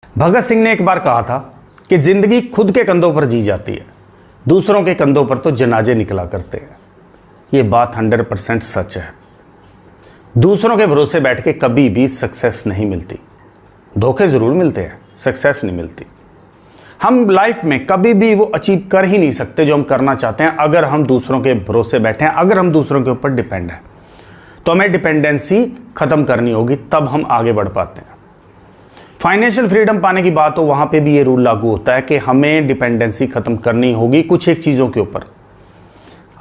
भगत सिंह ने एक बार कहा था कि जिंदगी खुद के कंधों पर जी जाती है, दूसरों के कंधों पर तो जनाजे निकला करते हैं। ये बात 100% सच है। दूसरों के भरोसे बैठ के कभी भी सक्सेस नहीं मिलती। धोखे ज़रूर मिलते हैं, सक्सेस नहीं मिलती। हम लाइफ में कभी भी वो अचीव कर ही नहीं सकते जो हम करना चाहते हैं अगर हम दूसरों के भरोसे बैठे हैं, अगर हम दूसरों के ऊपर डिपेंड हैं। तो हमें डिपेंडेंसी ख़त्म करनी होगी, तब हम आगे बढ़ पाते हैं। फाइनेंशियल फ्रीडम पाने की बात हो, वहाँ पे भी ये रूल लागू होता है कि हमें डिपेंडेंसी ख़त्म करनी होगी कुछ एक चीज़ों के ऊपर।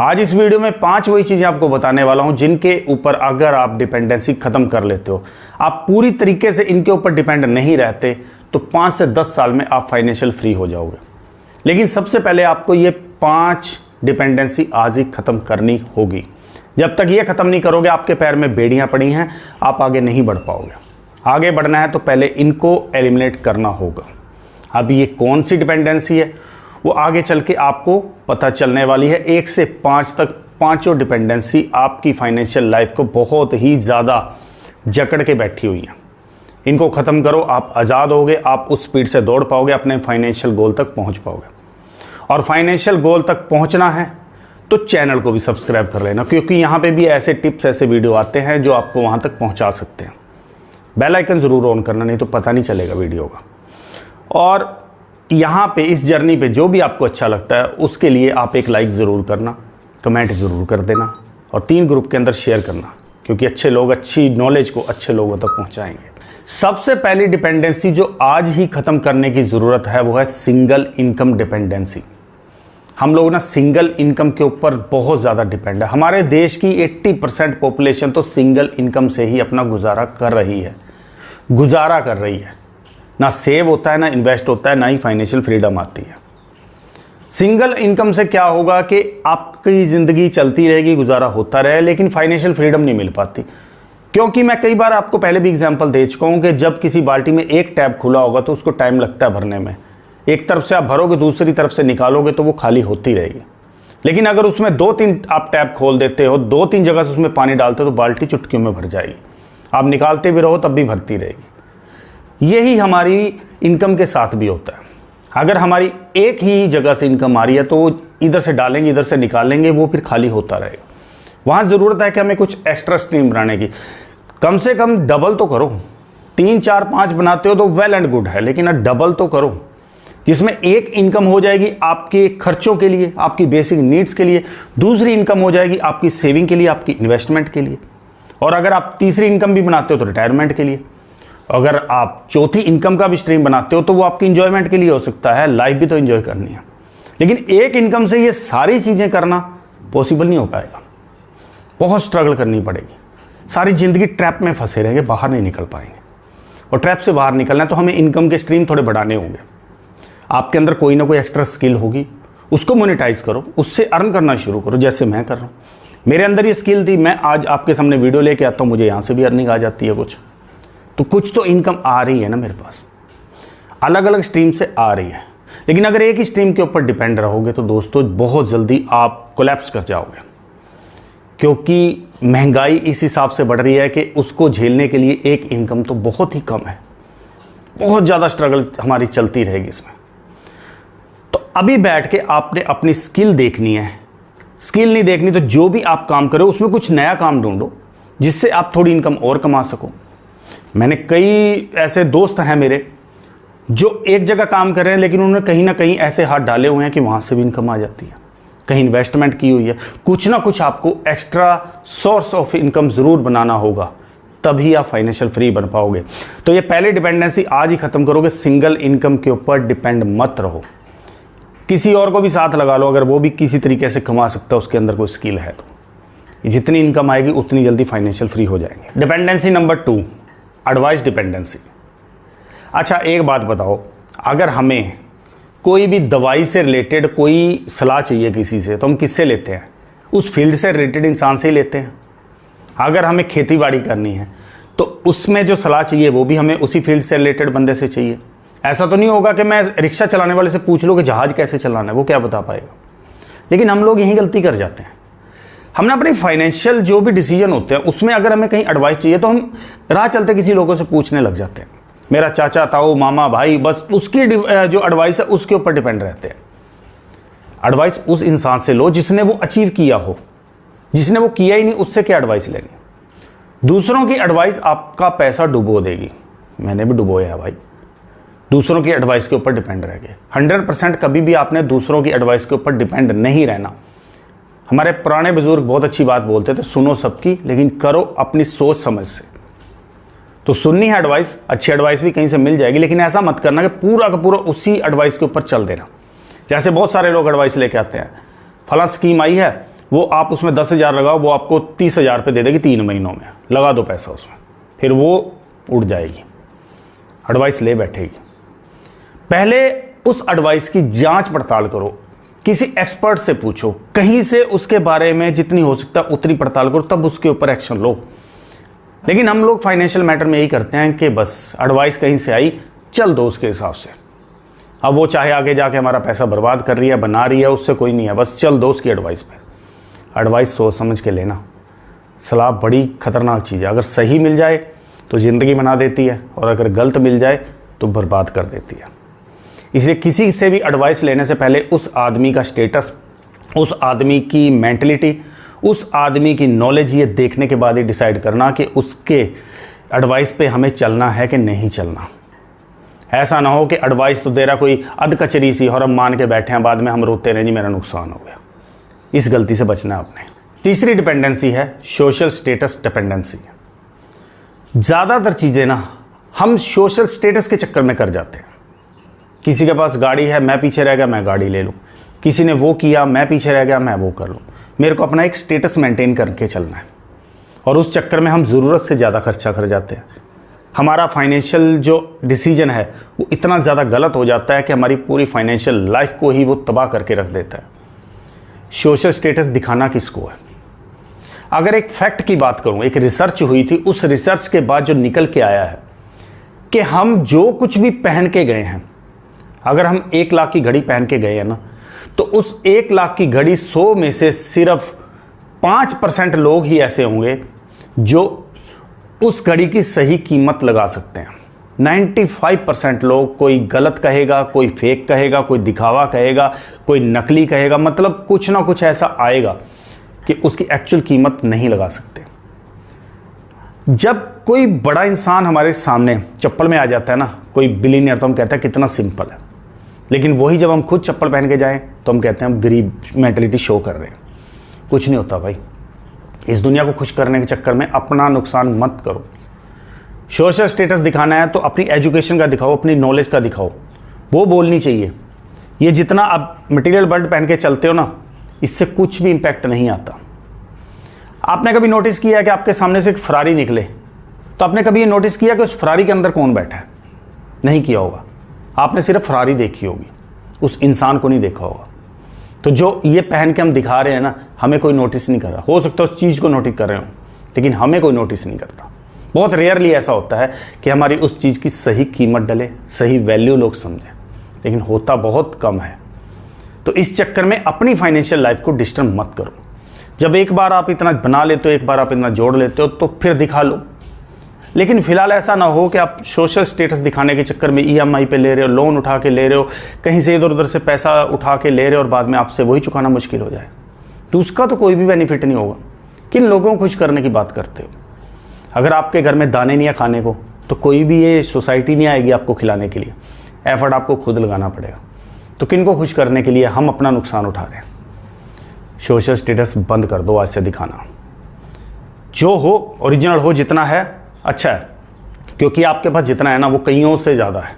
आज इस वीडियो में 5 वही चीज़ें आपको बताने वाला हूँ जिनके ऊपर अगर आप डिपेंडेंसी ख़त्म कर लेते हो, आप पूरी तरीके से इनके ऊपर डिपेंड नहीं रहते, तो 5 से 10 साल में आप फाइनेंशियल फ्री हो जाओगे। लेकिन सबसे पहले आपको ये 5 डिपेंडेंसी आज ही ख़त्म करनी होगी। जब तक ये ख़त्म नहीं करोगे, आपके पैर में बेड़ियाँ पड़ी हैं, आप आगे नहीं बढ़ पाओगे। आगे बढ़ना है तो पहले इनको एलिमिनेट करना होगा। अब ये कौन सी डिपेंडेंसी है वो आगे चल के आपको पता चलने वाली है। 1 से 5 तक पांचों डिपेंडेंसी आपकी फाइनेंशियल लाइफ को बहुत ही ज़्यादा जकड़ के बैठी हुई हैं। इनको ख़त्म करो, आप आज़ाद होगे, आप उस स्पीड से दौड़ पाओगे, अपने फाइनेंशियल गोल तक पहुंच पाओगे। और फाइनेंशियल गोल तक पहुंचना है तो चैनल को भी सब्सक्राइब कर लेना, क्योंकि यहाँ पे भी ऐसे टिप्स, ऐसे वीडियो आते हैं जो आपको वहाँ तक पहुँचा सकते हैं। बेल आइकन ज़रूर ऑन करना, नहीं तो पता नहीं चलेगा वीडियो का। और यहाँ पे इस जर्नी पे जो भी आपको अच्छा लगता है उसके लिए आप एक लाइक ज़रूर करना, कमेंट ज़रूर कर देना और 3 ग्रुप के अंदर शेयर करना, क्योंकि अच्छे लोग अच्छी नॉलेज को अच्छे लोगों तक पहुँचाएंगे। सबसे पहली डिपेंडेंसी जो आज ही ख़त्म करने की ज़रूरत है वो है सिंगल इनकम डिपेंडेंसी। हम लोग ना सिंगल इनकम के ऊपर बहुत ज़्यादा डिपेंड है। हमारे देश की 80% पॉपुलेशन तो सिंगल इनकम से ही अपना गुजारा कर रही है। ना सेव होता है, ना इन्वेस्ट होता है, ना ही फाइनेंशियल फ्रीडम आती है। सिंगल इनकम से क्या होगा कि आपकी ज़िंदगी चलती रहेगी, गुजारा होता रहे, लेकिन फाइनेंशियल फ्रीडम नहीं मिल पाती। क्योंकि मैं कई बार आपको पहले भी एग्जांपल दे चुका हूँ कि जब किसी बाल्टी में एक टैप खुला होगा तो उसको टाइम लगता है भरने में। एक तरफ से आप भरोगे, दूसरी तरफ से निकालोगे तो वो खाली होती रहेगी। लेकिन अगर उसमें 2-3 आप टैप खोल देते हो, 2-3 जगह से उसमें पानी डालते हो तो बाल्टी चुटकियों में भर जाएगी। आप निकालते भी रहो तब भी भरती रहेगी। यही हमारी इनकम के साथ भी होता है। अगर हमारी एक ही जगह से इनकम आ रही है तो इधर से डालेंगे, इधर से निकालेंगे, वो फिर खाली होता रहेगा। वहाँ ज़रूरत है कि हमें कुछ एक्स्ट्रा स्ट्रीम बनाने की। कम से कम डबल तो करो। 3, 4, 5 बनाते हो तो वेल एंड गुड है, लेकिन अब डबल तो करो, जिसमें एक इनकम हो जाएगी आपके खर्चों के लिए, आपकी बेसिक नीड्स के लिए, दूसरी इनकम हो जाएगी आपकी सेविंग के लिए, आपकी इन्वेस्टमेंट के लिए, और अगर आप तीसरी इनकम भी बनाते हो तो रिटायरमेंट के लिए। अगर आप चौथी इनकम का भी स्ट्रीम बनाते हो तो वो आपकी इंजॉयमेंट के लिए हो सकता है। लाइफ भी तो एंजॉय करनी है। लेकिन एक इनकम से ये सारी चीज़ें करना पॉसिबल नहीं हो पाएगा। बहुत स्ट्रगल करनी पड़ेगी। सारी ज़िंदगी ट्रैप में फंसे रहेंगे, बाहर नहीं निकल पाएंगे। और ट्रैप से बाहर निकलना है तो हमें इनकम के स्ट्रीम थोड़े बढ़ाने होंगे। आपके अंदर कोई ना कोई एक्स्ट्रा स्किल होगी, उसको मोनेटाइज करो, उससे अर्न करना शुरू करो, जैसे मैं कर रहा हूँ। मेरे अंदर ये स्किल थी, मैं आज आपके सामने वीडियो लेके आता हूँ, मुझे यहाँ से भी अर्निंग आ जाती है कुछ तो इनकम आ रही है ना मेरे पास, अलग अलग स्ट्रीम से आ रही है। लेकिन अगर एक ही स्ट्रीम के ऊपर डिपेंड रहोगे तो दोस्तों बहुत जल्दी आप कोलैप्स कर जाओगे, क्योंकि महंगाई इस हिसाब से बढ़ रही है कि उसको झेलने के लिए एक इनकम तो बहुत ही कम है। बहुत ज़्यादा स्ट्रगल हमारी चलती रहेगी इसमें। तो अभी बैठ के आपने अपनी स्किल देखनी है। स्किल नहीं देखनी तो जो भी आप काम करो उसमें कुछ नया काम ढूंढो जिससे आप थोड़ी इनकम और कमा सको। मैंने कई ऐसे दोस्त हैं मेरे जो एक जगह काम कर रहे हैं, लेकिन उन्होंने कहीं ना कहीं ऐसे हाथ डाले हुए हैं कि वहाँ से भी इनकम आ जाती है। कहीं इन्वेस्टमेंट की हुई है, कुछ ना कुछ आपको एक्स्ट्रा सोर्स ऑफ इनकम ज़रूर बनाना होगा, तभी आप फाइनेंशियल फ्री बन पाओगे। तो ये पहली डिपेंडेंसी आज ही ख़त्म करोगे। सिंगल इनकम के ऊपर डिपेंड मत रहो। किसी और को भी साथ लगा लो, अगर वो भी किसी तरीके से कमा सकता है, उसके अंदर कोई स्किल है तो जितनी इनकम आएगी उतनी जल्दी फाइनेंशियल फ्री हो जाएंगे। Dependency number 2, advice dependency. अच्छा एक बात बताओ, अगर हमें कोई भी दवाई से रिलेटेड कोई सलाह चाहिए किसी से तो हम किससे लेते हैं? उस फील्ड से रिलेटेड इंसान से ही लेते हैं। अगर हमें खेती बाड़ी करनी है तो उसमें जो सलाह चाहिए वो भी हमें उसी फील्ड से रिलेटेड बंदे से चाहिए। ऐसा तो नहीं होगा कि मैं रिक्शा चलाने वाले से पूछ लूँ कि जहाज़ कैसे चलाना है, वो क्या बता पाएगा। लेकिन हम लोग यही गलती कर जाते हैं। हमने अपने फाइनेंशियल जो भी डिसीजन होते हैं उसमें अगर हमें कहीं एडवाइस चाहिए तो हम राह चलते किसी लोगों से पूछने लग जाते हैं। मेरा चाचा ताऊ मामा भाई, बस उसकी जो एडवाइस है उसके ऊपर डिपेंड रहते हैं। एडवाइस उस इंसान से लो जिसने वो अचीव किया हो, जिसने वो किया ही नहीं उससे क्या एडवाइस लेनी। दूसरों की एडवाइस आपका पैसा डुबो देगी, मैंने भी डुबोया है भाई, दूसरों की एडवाइस के ऊपर डिपेंड रह गए। 100% कभी भी आपने दूसरों की एडवाइस के ऊपर डिपेंड नहीं रहना। हमारे पुराने बुजुर्ग बहुत अच्छी बात बोलते थे, सुनो सबकी लेकिन करो अपनी सोच समझ से। तो सुननी है एडवाइस, अच्छी एडवाइस भी कहीं से मिल जाएगी, लेकिन ऐसा मत करना कि पूरा का पूरा उसी एडवाइस के ऊपर चल देना। जैसे बहुत सारे लोग एडवाइस लेके आते हैं, फला स्कीम आई है, वो आप उसमें 10,000 लगाओ, वो आपको 30,000 पे दे देगी 3 महीनों में, लगा दो पैसा उसमें, फिर वो उड़ जाएगी, एडवाइस ले बैठेगी। पहले उस एडवाइस की जांच पड़ताल करो, किसी एक्सपर्ट से पूछो, कहीं से उसके बारे में जितनी हो सकता है उतनी पड़ताल करो, तब उसके ऊपर एक्शन लो। लेकिन हम लोग फाइनेंशियल मैटर में यही करते हैं कि बस एडवाइस कहीं से आई, चल दो उसके हिसाब से। अब वो चाहे आगे जाके हमारा पैसा बर्बाद कर रही है, बना रही है, उससे कोई नहीं है, बस चल दो उसकी एडवाइस पे। एडवाइस सोच समझ के लेना। सलाह बड़ी खतरनाक चीज़ है, अगर सही मिल जाए तो ज़िंदगी बना देती है, और अगर गलत मिल जाए तो बर्बाद कर देती है। इसलिए किसी से भी एडवाइस लेने से पहले उस आदमी का स्टेटस, उस आदमी की मेंटलिटी, उस आदमी की नॉलेज, ये देखने के बाद ही डिसाइड करना कि उसके एडवाइस पे हमें चलना है कि नहीं चलना। ऐसा ना हो कि एडवाइस तो दे रहा कोई अधकचरी सी और हम मान के बैठे हैं, बाद में हम रोते रहे, जी मेरा नुकसान हो गया। इस गलती से बचना है आपने। तीसरी डिपेंडेंसी है सोशल स्टेटस डिपेंडेंसी। ज़्यादातर चीज़ें ना हम सोशल स्टेटस के चक्कर में कर जाते हैं। किसी के पास गाड़ी है, मैं पीछे रह गया, मैं गाड़ी ले लूँ। किसी ने वो किया, मैं पीछे रह गया, मैं वो कर लूँ। मेरे को अपना एक स्टेटस मेंटेन करके चलना है, और उस चक्कर में हम ज़रूरत से ज़्यादा खर्चा कर जाते हैं। हमारा फाइनेंशियल जो डिसीजन है वो इतना ज़्यादा गलत हो जाता है कि हमारी पूरी फाइनेंशियल लाइफ को ही वो तबाह करके रख देता है। सोशल स्टेटस दिखाना किसको है? अगर एक फैक्ट की बात करूं, एक रिसर्च हुई थी, उस रिसर्च के बाद जो निकल के आया है कि हम जो कुछ भी पहन के गए हैं, अगर हम 1 लाख की घड़ी पहन के गए हैं ना, तो उस 1 लाख की घड़ी 100 में से सिर्फ 5% लोग ही ऐसे होंगे जो उस घड़ी की सही कीमत लगा सकते हैं। 95% लोग कोई गलत कहेगा, कोई फेक कहेगा, कोई दिखावा कहेगा, कोई नकली कहेगा, मतलब कुछ ना कुछ ऐसा आएगा कि उसकी एक्चुअल कीमत नहीं लगा सकते। जब कोई बड़ा इंसान हमारे सामने चप्पल में आ जाता है ना, कोई बिलीनियर, तो हम कहते हैं कितना सिंपल है। लेकिन वही जब हम खुद चप्पल पहन के जाएं तो हम कहते हैं हम गरीब मेंटलिटी शो कर रहे हैं। कुछ नहीं होता भाई। इस दुनिया को खुश करने के चक्कर में अपना नुकसान मत करो। सोशल स्टेटस दिखाना है तो अपनी एजुकेशन का दिखाओ, अपनी नॉलेज का दिखाओ, वो बोलनी चाहिए। ये जितना आप मटेरियल वर्ल्ड पहन के चलते हो ना, इससे कुछ भी इम्पैक्ट नहीं आता। आपने कभी नोटिस किया कि आपके सामने से एक फरारी निकले, तो आपने कभी ये नोटिस किया कि उस फरारी के अंदर कौन बैठा है? नहीं किया होगा। आपने सिर्फ फरारी देखी होगी, उस इंसान को नहीं देखा होगा। तो जो ये पहन के हम दिखा रहे हैं ना, हमें कोई नोटिस नहीं कर रहा। हो सकता है उस चीज़ को नोटिस कर रहे हो, लेकिन हमें कोई नोटिस नहीं करता। बहुत रेयरली ऐसा होता है कि हमारी उस चीज़ की सही कीमत डले, सही वैल्यू लोग समझें, लेकिन होता बहुत कम है। तो इस चक्कर में अपनी फाइनेंशियल लाइफ को डिस्टर्ब मत करो। जब एक बार आप इतना बना लेते हो, एक बार आप इतना जोड़ लेते हो, तो फिर दिखा लो। लेकिन फिलहाल ऐसा ना हो कि आप सोशल स्टेटस दिखाने के चक्कर में EMI पे ले रहे हो, लोन उठा के ले रहे हो, कहीं से इधर उधर से पैसा उठा के ले रहे हो, और बाद में आपसे वही चुकाना मुश्किल हो जाए, तो उसका तो कोई भी बेनिफिट नहीं होगा। किन लोगों को खुश करने की बात करते हो? अगर आपके घर में दाने नहीं है खाने को, तो कोई भी ये सोसाइटी नहीं आएगी आपको खिलाने के लिए। एफर्ट आपको खुद लगाना पड़ेगा। तो किन को खुश करने के लिए हम अपना नुकसान उठा रहे हैं? सोशल स्टेटस बंद कर दो आज से दिखाना। जो हो ओरिजिनल हो, जितना है अच्छा है, क्योंकि आपके पास जितना है ना वो कईयों से ज़्यादा है।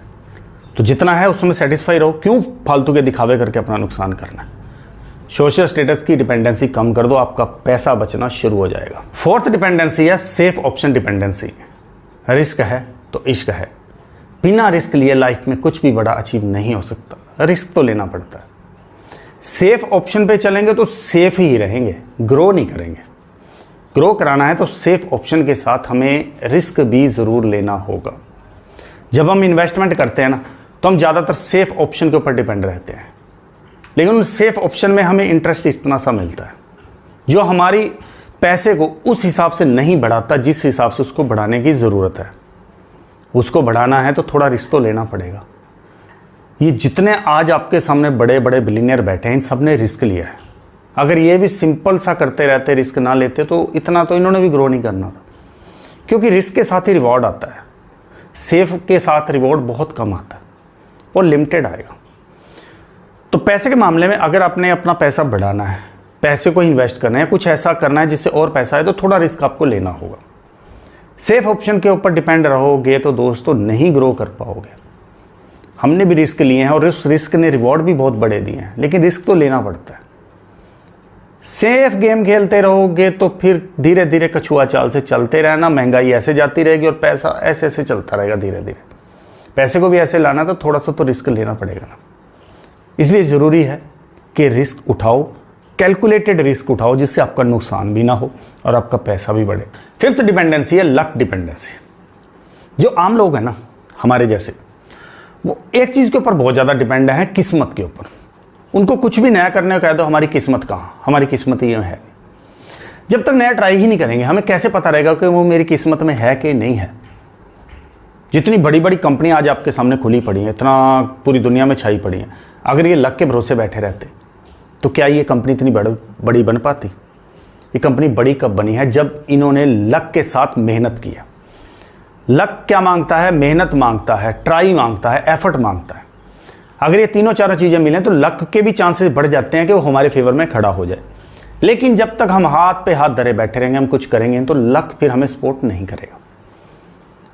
तो जितना है उसमें सेटिस्फाई रहो, क्यों फालतू के दिखावे करके अपना नुकसान करना है। सोशल स्टेटस की डिपेंडेंसी कम कर दो, आपका पैसा बचना शुरू हो जाएगा। 4th डिपेंडेंसी है सेफ ऑप्शन डिपेंडेंसी। रिस्क है तो इश्क है। बिना रिस्क लिए लाइफ में कुछ भी बड़ा अचीव नहीं हो सकता। रिस्क तो लेना पड़ता है। सेफ ऑप्शन पे चलेंगे तो सेफ ही रहेंगे, ग्रो नहीं करेंगे। ग्रो कराना है तो सेफ ऑप्शन के साथ हमें रिस्क भी ज़रूर लेना होगा। जब हम इन्वेस्टमेंट करते हैं ना, तो हम ज़्यादातर सेफ ऑप्शन के ऊपर डिपेंड रहते हैं, लेकिन उन सेफ ऑप्शन में हमें इंटरेस्ट इतना सा मिलता है जो हमारी पैसे को उस हिसाब से नहीं बढ़ाता जिस हिसाब से उसको बढ़ाने की ज़रूरत है। उसको बढ़ाना है तो थोड़ा रिस्क तो लेना पड़ेगा। ये जितने आज आपके सामने बड़े बड़े बिलियनियर बैठे हैं, इन सब ने रिस्क लिया है। अगर ये भी सिंपल सा करते रहते, रिस्क ना लेते, तो इतना तो इन्होंने भी ग्रो नहीं करना था। क्योंकि रिस्क के साथ ही रिवॉर्ड आता है, सेफ के साथ रिवॉर्ड बहुत कम आता है और लिमिटेड आएगा। तो पैसे के मामले में अगर आपने अपना पैसा बढ़ाना है, पैसे को इन्वेस्ट करना है, कुछ ऐसा करना है जिससे और पैसा है, तो थोड़ा रिस्क आपको लेना होगा। सेफ ऑप्शन के ऊपर डिपेंड रहोगे तो दोस्तों नहीं ग्रो कर पाओगे। हमने भी रिस्क लिए हैं और उस रिस्क ने रिवॉर्ड भी बहुत बड़े दिए हैं, लेकिन रिस्क तो लेना पड़ता है। सेफ गेम खेलते रहोगे तो फिर धीरे धीरे कछुआ चाल से चलते रहना, महंगाई ऐसे जाती रहेगी और पैसा ऐसे ऐसे चलता रहेगा धीरे धीरे। पैसे को भी ऐसे लाना तो थोड़ा सा तो रिस्क लेना पड़ेगा ना। इसलिए ज़रूरी है कि रिस्क उठाओ, कैलकुलेटेड रिस्क उठाओ, जिससे आपका नुकसान भी ना हो और आपका पैसा भी बढ़े। फिफ्थ डिपेंडेंसी है लक डिपेंडेंसी। जो आम लोग हैं ना हमारे जैसे, वो एक चीज़ के ऊपर बहुत ज़्यादा डिपेंड है, किस्मत के ऊपर। उनको कुछ भी नया करने को कह दो, हमारी किस्मत कहाँ, हमारी किस्मत ये है। जब तक नया ट्राई ही नहीं करेंगे हमें कैसे पता रहेगा कि वो मेरी किस्मत में है कि नहीं है। जितनी बड़ी बड़ी कंपनी आज आपके सामने खुली पड़ी हैं, इतना पूरी दुनिया में छाई पड़ी हैं, अगर ये लक के भरोसे बैठे रहते तो क्या ये कंपनी इतनी बड़ी बन पाती? ये कंपनी बड़ी कब बनी है? जब इन्होंने लक के साथ मेहनत किया। लक क्या मांगता है? मेहनत मांगता है, ट्राई मांगता है, एफर्ट मांगता है। अगर ये तीनों चारों चीज़ें मिलें तो लक के भी चांसेस बढ़ जाते हैं कि वो हमारे फेवर में खड़ा हो जाए। लेकिन जब तक हम हाथ पे हाथ धरे बैठे रहेंगे, हम कुछ करेंगे तो लक फिर हमें सपोर्ट नहीं करेगा।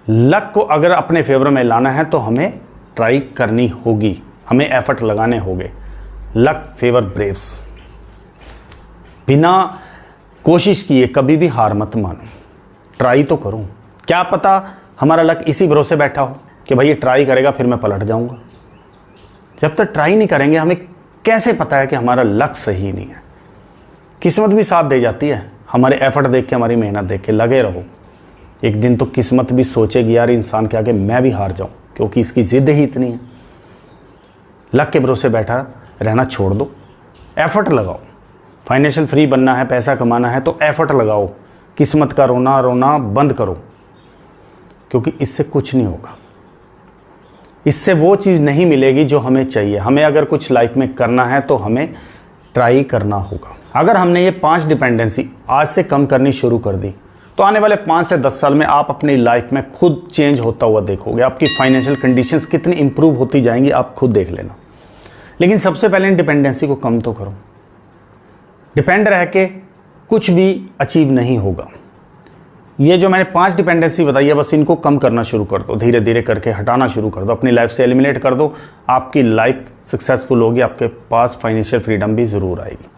लक को अगर अपने फेवर में लाना है तो हमें ट्राई करनी होगी, हमें एफर्ट लगाने होंगे। Luck favour Braves. बिना कोशिश किए कभी भी हार मत मानो, ट्राई तो करूं। क्या पता हमारा लक इसी भरोसे बैठा हो कि भाई ये ट्राई करेगा फिर मैं पलट जाऊंगा। जब तक ट्राई नहीं करेंगे हमें कैसे पता है कि हमारा लक सही नहीं है। किस्मत भी साथ दे जाती है, हमारे एफर्ट देख के, हमारी मेहनत देख के। लगे रहो, एक दिन तो किस्मत भी सोचेगी यार इंसान के आगे मैं भी हार जाऊं, क्योंकि इसकी जिद ही इतनी है। लक के भरोसे बैठा रहना छोड़ दो, एफर्ट लगाओ। फाइनेंशियल फ्री बनना है, पैसा कमाना है तो एफर्ट लगाओ। किस्मत का रोना रोना बंद करो, क्योंकि इससे कुछ नहीं होगा। इससे वो चीज़ नहीं मिलेगी जो हमें चाहिए। हमें अगर कुछ लाइफ में करना है तो हमें ट्राई करना होगा। अगर हमने ये 5 डिपेंडेंसी आज से कम करनी शुरू कर दी तो आने वाले 5 से 10 साल में आप अपनी लाइफ में खुद चेंज होता हुआ देखोगे। आपकी फाइनेंशियल कंडीशंस कितनी इंप्रूव होती जाएंगी आप खुद देख लेना। लेकिन सबसे पहले इन डिपेंडेंसी को कम तो करो। डिपेंड रह के कुछ भी अचीव नहीं होगा। ये जो मैंने 5 डिपेंडेंसी बताई है, बस इनको कम करना शुरू कर दो, धीरे धीरे करके हटाना शुरू कर दो, अपनी लाइफ से एलिमिनेट कर दो। आपकी लाइफ सक्सेसफुल होगी, आपके पास फाइनेंशियल फ्रीडम भी ज़रूर आएगी।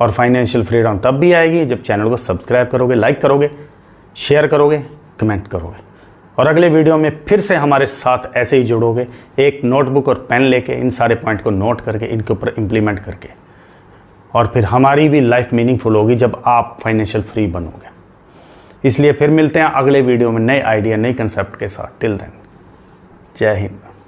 और फाइनेंशियल फ्रीडम तब भी आएगी जब चैनल को सब्सक्राइब करोगे, लाइक करोगे, शेयर करोगे, कमेंट करोगे और अगले वीडियो में फिर से हमारे साथ ऐसे ही जुड़ोगे, एक नोटबुक और पेन लेके इन सारे पॉइंट को नोट करके इनके ऊपर इम्प्लीमेंट करके। और फिर हमारी भी लाइफ मीनिंगफुल होगी जब आप फाइनेंशियल फ्री बनोगे। इसलिए फिर मिलते हैं अगले वीडियो में नए आइडिया, नए कंसेप्ट के साथ। टिल देन, जय हिंद।